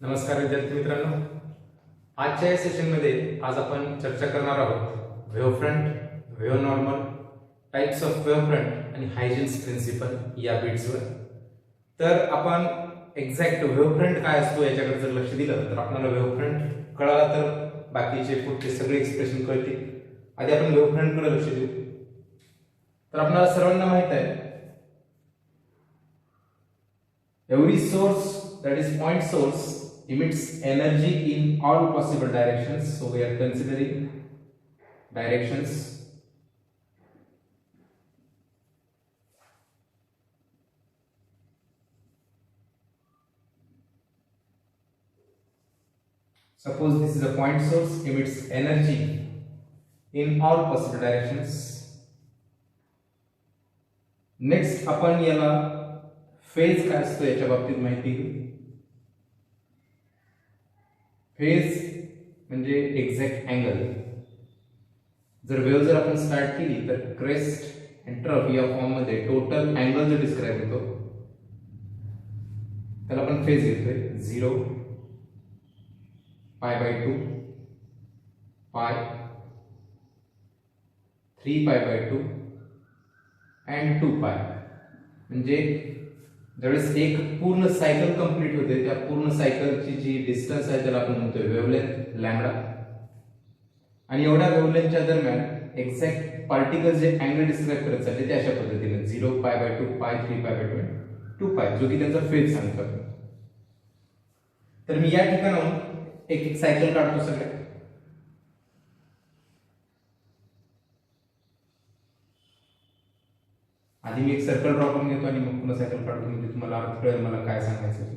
नमस्कार विद्यार्थी मित्रांनो, आजच्या या सेशनमध्ये आज आपण चर्चा करणार आहोत wave front, wave normal, types of wave front आणि हायजिन्स प्रिन्सिपल या बिट्सवर. तर आपण एक्झॅक्ट वेव्ह फ्रंट काय असतो याच्याकडे जर लक्ष दिलं तर आपल्याला वेव्ह फ्रंट कळाला तर बाकीचे पुढचे सगळे एक्सप्रेशन कळतील. आधी आपण वेव्ह फ्रंटकडे लक्ष देऊ. तर आपल्याला सर्वांना माहित आहे every source, that is point source, emits energy in all possible directions. So we are considering directions. Suppose this is a point source, emits energy in all possible directions. Next आपण याला phase काय असतो याच्या बाबतीत माहिती घेऊ. Phase म्हणजे exact angle. जर वेव्ह जर आपण स्टार्ट केली तर क्रेस्ट अँड ट्रफ या फॉर्म मध्ये टोटल अँगल जो डिस्क्राइब होतो त्याला आपण फेज घेतोय. 0, π/2, π, 3π/2 and 2π. म्हणजे ज्यावेळेस एक पूर्ण सायकल कंप्लीट होते त्या पूर्ण सायकलची जी डिस्टन्स आहे त्याला आपण म्हणतोय वेव्हलेंथ लॅम्बडा. आणि एवढ्या वेव्हलेंथच्या दरम्यान एक्झॅक्ट पार्टिकल जे अँगल डिस्क्राइब करत चालले ते अशा पद्धतीने 0, π/2, π, 3π/2, 2π जो की त्यांचा फेज सांगतो. तर मी या ठिकाणाहून एक एक सायकल काढतो सगळ्या. आधी मी एक सर्कल ड्रॉ करून घेतो आणि मग पुन्हा सायकल काढतो म्हणजे तुम्हाला अर्थ कळेल मला काय सांगायचं.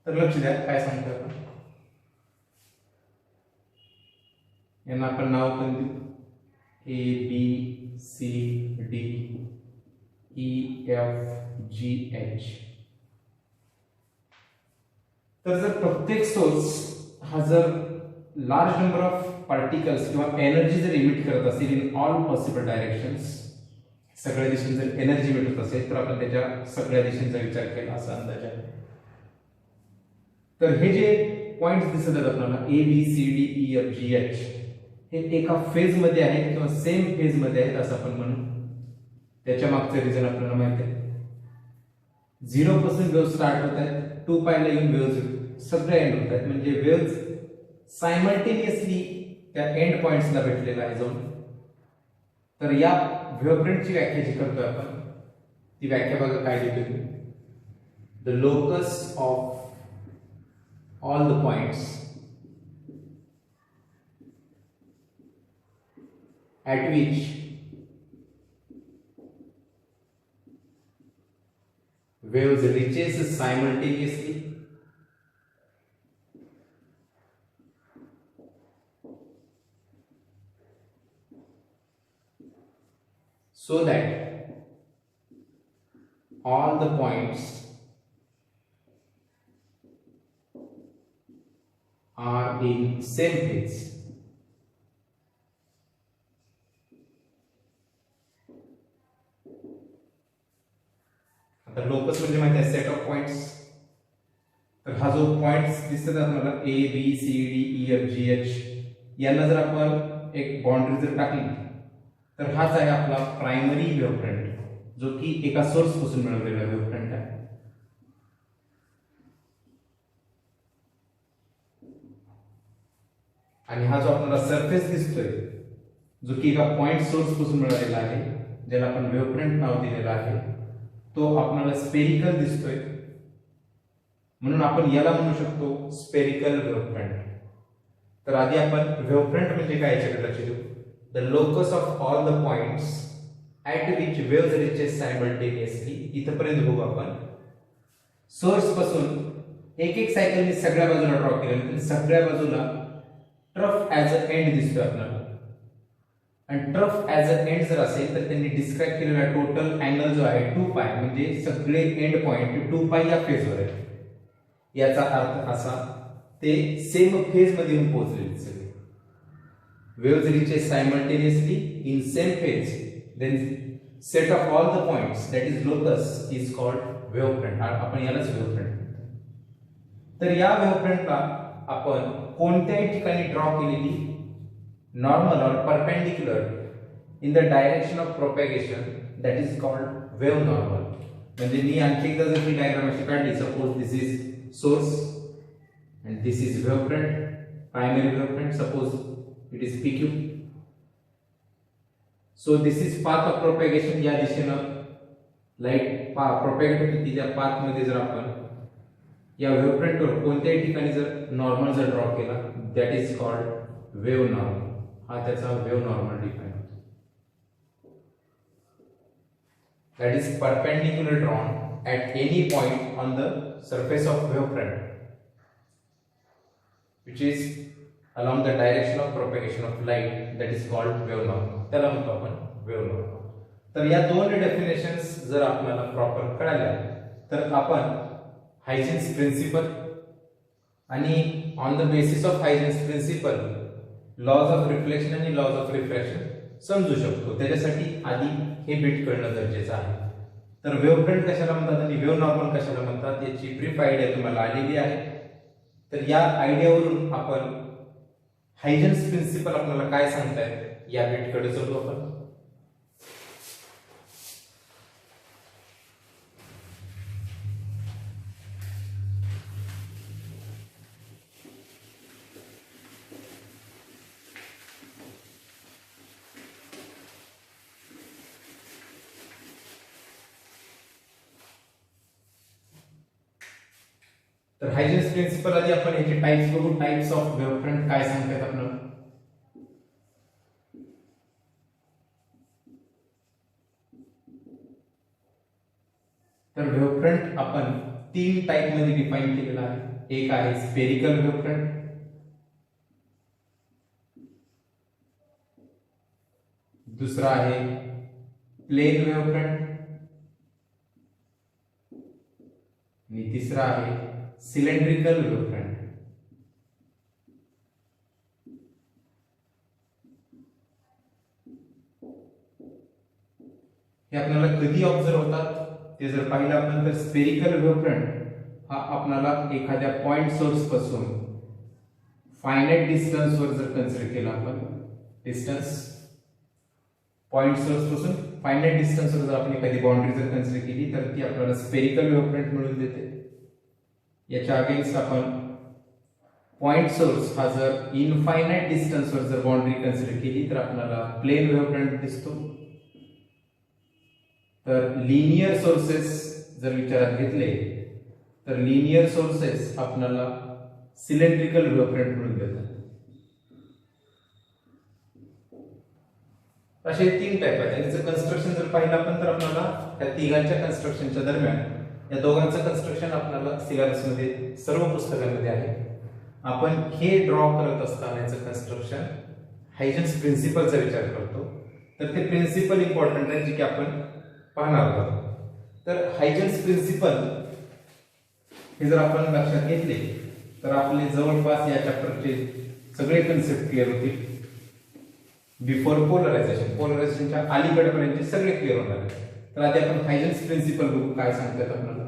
तर लक्ष द्या काय सांगतो आपण. यांना आपण नाव पण देऊ ABCDEFGH. तर जर प्रत्येक सोर्स हा जर लार्ज नंबर ऑफ पार्टिकल्स किंवा एनर्जी जर इमिट करत असेल इन ऑल पॉसिबल डायरेक्शन्स, सगळ्या दिशेने जर एनर्जी मिळत असेल तर आपण त्याच्या सगळ्या दिशेचा विचार केला असा अंदाज आहे. तर हे जे पॉइंट्स दिसत आहेत आपल्याला ABCDEFGH हे एका फेज मध्ये आहेत किंवा सेम फेज मध्ये आहेत असं आपण म्हणू. त्याच्या मागचं रिझन आपल्याला माहिती आहे. 0 पासून वेव्ह स्टार्ट होत आहेत, 2π ला येऊन वेव्ह सगळे एंड होत आहेत. म्हणजे वेव्ह सायमल्टेनियसली त्या एंड पॉइंट्सला भेटलेला आहे जाऊन. तर या वेव्ह फ्रंटची व्याख्या जी करतोय आपण ती व्याख्या बघा काय देतोय. The locus of all the points at which waves reaches simultaneously so that all the points are in same phase. आता लोकस म्हणजे माहिती आहे सेट ऑफ पॉइंट्स. तर हा जो पॉइंट्स दिसतात आपल्याला ABCDEFGH यांना जर आपण एक बाउंड्री जर टाकली तर हाच आहे आपला प्रायमरी वेव्ह फ्रंट जो की एका सोर्स पासून मिळवलेला वेव्ह फ्रंट आहे. आणि हा जो आपल्याला सरफेस दिसतोय जो की एका पॉइंट सोर्स पासून मिळालेला आहे ज्याला आपण वेव्ह फ्रंट नाव दिलेलं आहे तो आपल्याला स्पेरिकल दिसतोय. म्हणून आपण याला म्हणू शकतो स्पेरिकल वेव्ह फ्रंट. तर आधी आपण वेव्ह फ्रंट म्हणजे काय याच्याकडे लक्ष देऊ. The locus of all the points at which waves reaches simultaneously, इथपर्यंत बघू आपण. सोर्स पासून एक एक सायकल मी सगळ्या बाजूला ड्रॉ केलं, सगळ्या बाजूला ट्रफ ऍज अ एंड दिसतोय आपल्याला. आणि ट्रफ ऍज अ एंड जर असेल तर त्यांनी डिस्क्राईब केलेला टोटल अँगल जो आहे 2 पाय, म्हणजे सगळे एंड पॉइंट 2 पाय या फेजवर आहे. याचा अर्थ असा, ते सेम फेज मध्ये येऊन पोहोचलेले सगळे. Waves reaches simultaneously in same phase, then set of all the points that is locus is called wave front. आपण यालाच वेव्ह फ्रंट म्हणतो. तर या वेव्ह फ्रंटला आपण कोणत्याही ठिकाणी ड्रॉ केलेली नॉर्मल और perpendicular in the direction of propagation that is called wave normal. म्हणजे मी आणखी एकदा जर ही डायग्राम अशी काढली, suppose this is source and this is wave front, primary wave front, suppose it is PQ. So this is path of propagation. या दिशेनं light propagate होती, त्या पाथ मध्ये जर आपण या वेव्ह फ्रंटवर कोणत्याही ठिकाणी जर नॉर्मल जर ड्रॉ केला, that is called wave normal. हा त्याचा वेव्ह नॉर्मल डिफाइन होतो. That is perpendicular drawn at any point on the surface of wave front which is along the direction of propagation of light, that is called wave normal. त्याला म्हणतो आपण wave normal. तर या दोन definitions जर आपल्याला proper कळल्या तर आपण हायजेन्स प्रिन्सिपल आणि on the basis of Huygens principle laws of reflection आणि लॉज ऑफ रिफ्रॅक्शन समजू शकतो. त्याच्यासाठी आधी हे बिट कळणं गरजेचं आहे. तर वेव्ह फ्रंट कशाला म्हणतात आणि वेव्ह नॉर्मल कशाला म्हणतात याची ब्रीफ आयडिया तुम्हाला आलेली आहे. तर या आयडियावरून आपण हायजेन्स प्रिन्सिपल आपल्याला काय सांगतायत या बिटकडे चलू आपण. तर हायजेन्स प्रिन्सिपल आधी आपण याचे टाइप्स बघू. टाइप्स ऑफ वेव्ह फ्रंट काय सांगतात आपल्याला. तर वेव्ह फ्रंट आपण 3 टाइप मध्ये डिफाइन केलेला आहे. एक आहे स्पेरिकल वेव्ह फ्रंट, दुसरा आहे प्लेन वेव्ह फ्रंट आणि तिसरा आहे सिलेंड्रिकल वेव्ह फ्रंट. हे आपल्याला कधी ऑब्झर्व होतात ते जर पाहिलं आपण तर स्पेरिकल वेव्ह फ्रंट हा आपल्याला एखाद्या पॉइंट सोर्स पासून फायनाइट डिस्टन्स वर जर कन्सिडर केला आपण, डिस्टन्स पॉइंट सोर्स पासून फायनाइट डिस्टन्स वर जर आपण एखादी बाउंड्री जर कन्सिडर केली तर ती आपल्याला स्पेरिकल वेव्ह फ्रंट मिळून देते. याच्या अगेन्स्ट आपण पॉइंट सोर्स हा जर इनफायनाइट डिस्टन्स वर जर बाउंड्री कन्सिडर केली तर आपल्याला प्लेन वेव्ह फ्रंट दिसतो. तर लिनियर सोर्सेस जर विचारात घेतले तर लिनियर सोर्सेस आपल्याला सिलेंड्रिकल वेव्ह फ्रंट मिळून देतात. असे 3 टाइप आहेत. त्यांचं कन्स्ट्रक्शन जर पाहिलं आपण तर आपल्याला त्या तिघांच्या कन्स्ट्रक्शनच्या दरम्यान या दोघांचं कन्स्ट्रक्शन आपल्याला सिलेबस मध्ये सर्व पुस्तकांमध्ये आहे. आपण हे ड्रॉ करत असताना याचं कन्स्ट्रक्शन हायजेन्स प्रिन्सिपलचा विचार करतो. तर ते प्रिन्सिपल इम्पॉर्टंट आहे जे की आपण पाहणार आहोत. तर हायजेन्स प्रिन्सिपल हे जर आपण लक्षात घेतले तर आपले जवळपास या चॅप्टरचे सगळे कन्सेप्ट क्लिअर होतील. बिफोर पोलरायझेशनच्या अलीकडेपर्यंत सगळे क्लिअर होणार आहेत. तर आधी आपण हायजेन्स प्रिन्सिपल बघू काय सांगतात आपल्याला.